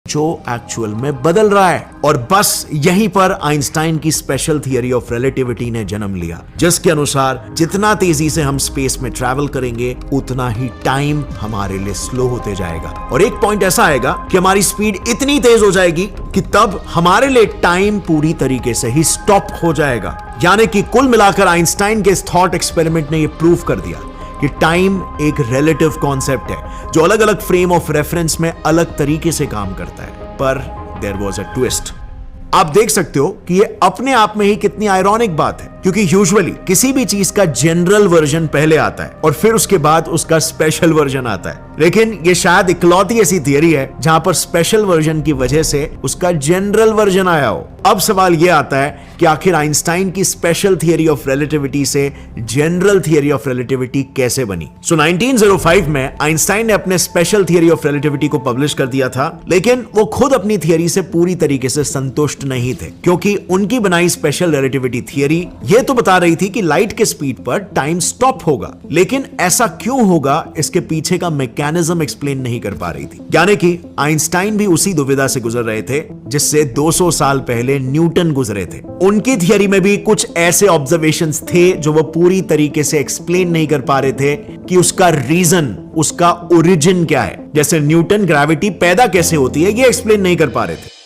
जो एक्चुअल में बदल रहा है। और बस यहीं पर आइंस्टाइन की स्पेशल थियरी ऑफ रिलेटिविटी ने जन्म लिया, जिसके अनुसार जितना तेजी से हम स्पेस में ट्रैवल करेंगे उतना ही टाइम हमारे लिए स्लो होते जाएगा। और एक पॉइंट ऐसा आएगा कि हमारी स्पीड इतनी तेज हो जाएगी कि तब हमारे लिए टाइम पूरी तरीके से ही स्टॉप हो जाएगा। यानी कि कुल मिलाकर आइंस्टाइन के इस थॉट एक्सपेरिमेंट ने यह प्रूव कर दिया कि टाइम एक रिलेटिव कॉन्सेप्ट है जो अलग अलग फ्रेम ऑफ रेफरेंस में अलग तरीके से काम करता है। पर देयर वाज अ ट्विस्ट। आप देख सकते हो कि ये अपने आप में ही कितनी आयरॉनिक बात है, क्योंकि यूजुअली किसी भी चीज का जनरल वर्जन पहले आता है और फिर उसके बाद उसका स्पेशल वर्जन आता है। लेकिन ये शायद इकलौती ऐसी थियरी है जहां पर स्पेशल वर्जन की वजह से उसका जनरल वर्जन आया हो। अब सवाल यह आता है कि आखिर आइंस्टाइन की स्पेशल थियरी ऑफ रिलेटिविटी से जनरल थियरी ऑफ रिलेटिविटी कैसे बनी। 1905 में आइंस्टाइन ने अपने स्पेशल थियरी ऑफ रिलेटिविटी को पब्लिश कर दिया था, लेकिन वो खुद अपनी थियरी से पूरी तरीके से संतुष्ट नहीं थे, क्योंकि उनकी बनाई स्पेशल रिलेटिविटी थियरी ये तो बता रही थी कि लाइट के स्पीड पर टाइम स्टॉप होगा, लेकिन ऐसा क्यों होगा इसके पीछे का मैकेनिज्म एक्सप्लेन नहीं कर पा रही थी। यानी कि आइंस्टाइन भी उसी दुविधा से गुजर रहे थे जिससे 200 साल पहले न्यूटन गुजरे थे। उनकी थियरी में भी कुछ ऐसे ऑब्जर्वेशंस थे जो वो पूरी तरीके से एक्सप्लेन नहीं कर पा रहे थे कि उसका रीजन, उसका ओरिजिन क्या है। जैसे न्यूटन ग्रेविटी पैदा कैसे होती है ये एक्सप्लेन नहीं कर पा रहे थे।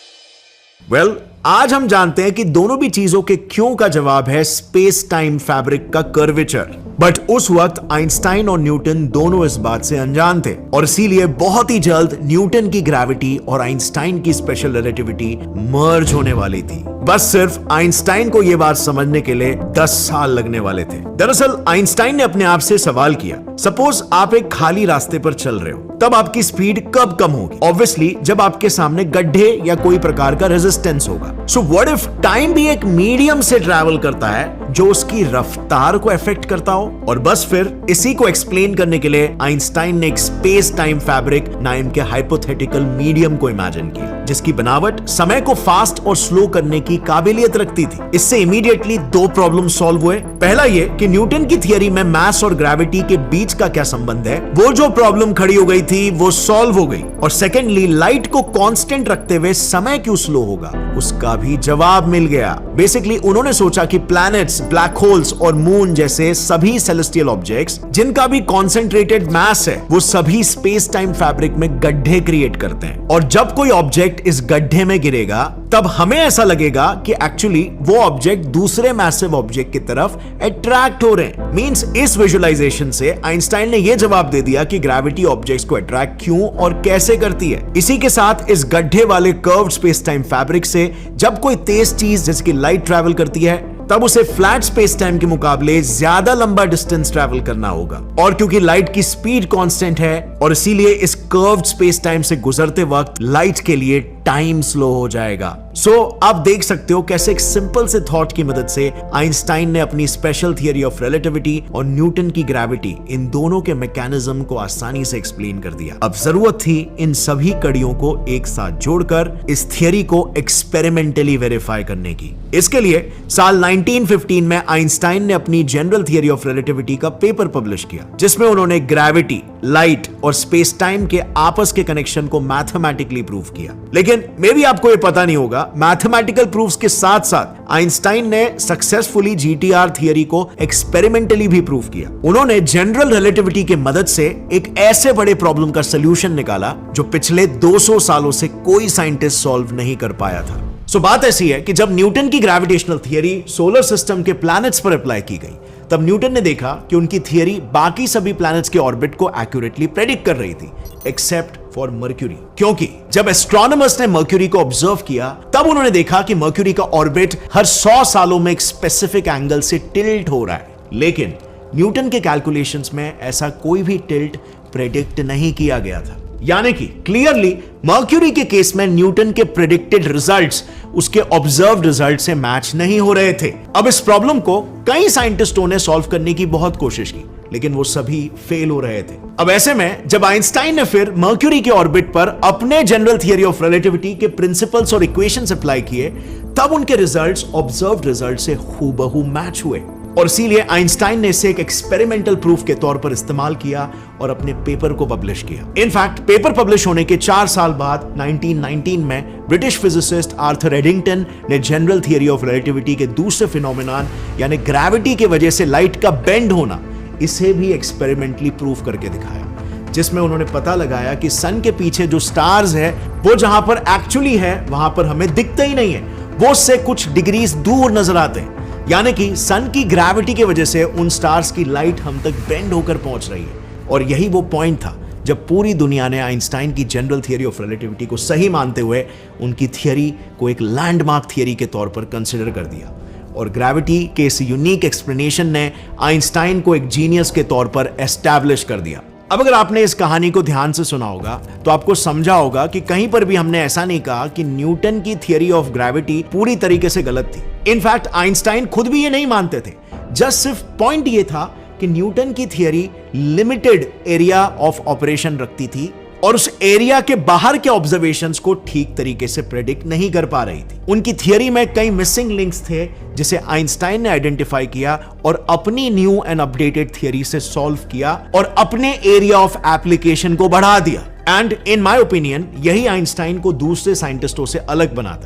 वेल, आज हम जानते हैं कि दोनों भी चीजों के क्यों का जवाब है स्पेस टाइम फैब्रिक का कर्वेचर। बट उस वक्त आइंस्टाइन और न्यूटन दोनों इस बात से अनजान थे और इसीलिए बहुत ही जल्द न्यूटन की ग्रेविटी और आइंस्टाइन की स्पेशल रिलेटिविटी मर्ज होने वाली थी। बस सिर्फ आइंस्टाइन को यह बात समझने के लिए 10 साल लगने वाले थे। दरअसल आइंस्टाइन ने अपने आप से सवाल किया, सपोज आप एक खाली रास्ते पर चल रहे हो, तब आपकी स्पीड कब कम होगी? ऑब्वियसली जब आपके सामने गड्ढे या कोई प्रकार का रेजिस्टेंस होगा। सो व्हाट इफ टाइम भी एक मीडियम से ट्रैवल करता है जो उसकी रफ्तार को अफेक्ट करता हो? और बस फिर इसी को एक्सप्लेन करने के लिए आइंस्टाइन ने एक स्पेस टाइम फैब्रिक नाम के हाइपोथेटिकल मीडियम को इमेजिन किया, जिसकी बनावट समय को फास्ट और स्लो करने की काबिलियत रखती थी। इससे इमीडिएटली 2 प्रॉब्लम सॉल्व हुए। पहला ये कि न्यूटन की थियरी में मास और ग्रेविटी के बीच का क्या संबंध है, वो जो प्रॉब्लम खड़ी हो गई थी वो सॉल्व हो गई। और सेकेंडली लाइट को कांस्टेंट रखते हुए समय क्यों स्लो होगा, उसका भी जवाब मिल गया। बेसिकली उन्होंने सोचा कि प्लैनेट्स, ब्लैक होल्स और मून जैसे सभी सेलेस्टियल ऑब्जेक्ट्स जिनका भी कॉन्सेंट्रेटेड मास है वो सभी स्पेस टाइम फैब्रिक में गड्ढे क्रिएट करते हैं। और जब कोई ऑब्जेक्ट इस गड्ढे में गिरेगा तब हमें ऐसा लगेगा कि एक्चुअली वो ऑब्जेक्ट दूसरे मैसिव ऑब्जेक्ट की तरफ अट्रैक्ट हो रहे हैं। मींस इस विजुअलाइजेशन से आइंस्टाइन ने यह जवाब दे दिया कि ग्रेविटी ऑब्जेक्ट्स को अट्रैक्ट क्यों और कैसे करती है। इसी के साथ इस गड्ढे वाले कर्व्ड स्पेस टाइम फैब्रिक से जब कोई तेज चीज जैसे कि लाइट ट्रैवल करती है तब उसे फ्लैट स्पेस टाइम के मुकाबले ज्यादा लंबा डिस्टेंस ट्रैवल करना होगा। और क्योंकि लाइट की स्पीड कांस्टेंट है और इसीलिए इस कर्व्ड स्पेस टाइम से गुजरते वक्त लाइट के लिए टाइम स्लो हो जाएगा। सो आप देख सकते हो कैसे एक सिंपल से थॉट की मदद से आइंस्टाइन ने अपनी स्पेशल थियरी ऑफ रिलेटिविटी और न्यूटन की ग्रेविटी इन दोनों के मैकेनिज्म को आसानी से एक्सप्लेन कर दिया। अब जरूरत थी इन सभी कड़ियों को एक साथ जोड़कर इस थियरी को एक्सपेरिमेंटली वेरीफाई करने की। इसके लिए साल 1915 में आइंस्टाइन ने अपनी जनरल थियरी ऑफ रिलेटिविटी का पेपर पब्लिश किया, जिसमें उन्होंने ग्रेविटी, लाइट और स्पेस टाइम के आपस के कनेक्शन को मैथमेटिकली प्रूव किया। लेकिन मे भी आपको यह पता नहीं होगा, मैथमेटिकल प्रूफ्स के साथ साथ आइंस्टाइन ने सक्सेसफुली जीटीआर थियरी को एक्सपेरिमेंटली भी प्रूव किया। उन्होंने जनरल रिलेटिविटी की मदद से एक ऐसे बड़े प्रॉब्लम का सॉल्यूशन निकाला जो पिछले 200 सालों से कोई साइंटिस्ट सॉल्व नहीं कर पाया था। सो बात ऐसी है कि जब न्यूटन की ग्रेविटेशनल थियरी सोलर सिस्टम के प्लैनेट्स पर अप्लाई की गई तब न्यूटन ने देखा कि उनकी थियरी बाकी सभी प्लैनेट्स के ऑर्बिट को एक्यूरेटली प्रेडिक्ट कर रही थी एक्सेप्ट फॉर मर्क्यूरी। क्योंकि जब एस्ट्रोनॉमर्स ने मर्क्यूरी को ऑब्जर्व किया तब उन्होंने देखा कि मर्क्यूरी का ऑर्बिट हर 100 सालों में एक स्पेसिफिक एंगल से टिल्ट हो रहा है। लेकिन न्यूटन के कैलकुलेशंस में ऐसा कोई भी टिल्ट प्रेडिक्ट नहीं किया गया था। यानी कि क्लियरली मर्क्यूरी के केस में न्यूटन के प्रेडिक्टेड रिजल्ट्स उसके ऑब्जर्व्ड रिजल्ट से मैच नहीं हो रहे थे। अब इस प्रॉब्लम को कई साइंटिस्टों ने सॉल्व करने की बहुत कोशिश की, लेकिन वो सभी फेल हो रहे थे। अब ऐसे में जब आइंस्टाइन ने फिर मर्क्यूरी के ऑर्बिट पर अपने जनरल थियरी ऑफ रिलेटिविटी के प्रिंसिपल्स और इक्वेशंस अप्लाई किए तब उनके रिजल्ट्स ऑब्जर्व्ड रिजल्ट से हूबहू मैच हुए। और इसीलिए आइंस्टाइन ने इसे एक एक्सपेरिमेंटल प्रूफ के तौर पर इस्तेमाल किया और अपने पेपर को पब्लिश किया। इनफैक्ट पेपर पब्लिश होने के 4 साल बाद 1919 में ब्रिटिश फिजिसिस्ट आर्थर एडिंगटन ने जनरल थियरी ऑफ रिलेटिविटी के दूसरे फिनोमेनन यानी ग्रेविटी की वजह से लाइट का बेंड होना, इसे भी एक्सपेरिमेंटली प्रूव करके दिखाया, जिसमें उन्होंने पता लगाया कि सन के पीछे जो स्टार्स है वो जहां पर एक्चुअली है वहां पर हमें दिखते ही नहीं है, वो उससे कुछ डिग्रीज दूर नजर आते हैं। यानी कि सन की ग्रेविटी की वजह से उन स्टार्स की लाइट हम तक बेंड होकर पहुंच रही है। और यही वो पॉइंट था जब पूरी दुनिया ने आइंस्टाइन की जनरल थियरी ऑफ रिलेटिविटी को सही मानते हुए उनकी थियरी को एक लैंडमार्क थियरी के तौर पर कंसिडर कर दिया। और ग्रेविटी के इस यूनिक एक्सप्लेनेशन ने आइंस्टाइन को एक जीनियस के तौर पर एस्टैब्लिश कर दिया। अब अगर आपने इस कहानी को ध्यान से सुना होगा तो आपको समझा होगा कि कहीं पर भी हमने ऐसा नहीं कहा कि न्यूटन की थियरी ऑफ ग्रेविटी पूरी तरीके से गलत थी। इनफैक्ट आइंस्टाइन खुद भी ये नहीं मानते थे। जस्ट सिर्फ पॉइंट ये था कि न्यूटन की theory limited area of operation रखती थी और उस एरिया के बाहर के ऑब्जर्वेशंस को ठीक तरीके से प्रेडिक्ट नहीं कर पा रही थी। उनकी थियरी में कई मिसिंग लिंक्स थे जिसे आइंस्टाइन ने आइडेंटिफाई किया और अपनी न्यू एंड अपडेटेड थियरी से सॉल्व किया और अपने एरिया ऑफ एप्लीकेशन को बढ़ा दिया। एंड इन माय ओपिनियन यही आइंस्टाइन को दूसरे साइंटिस्टों से अलग बनाता है।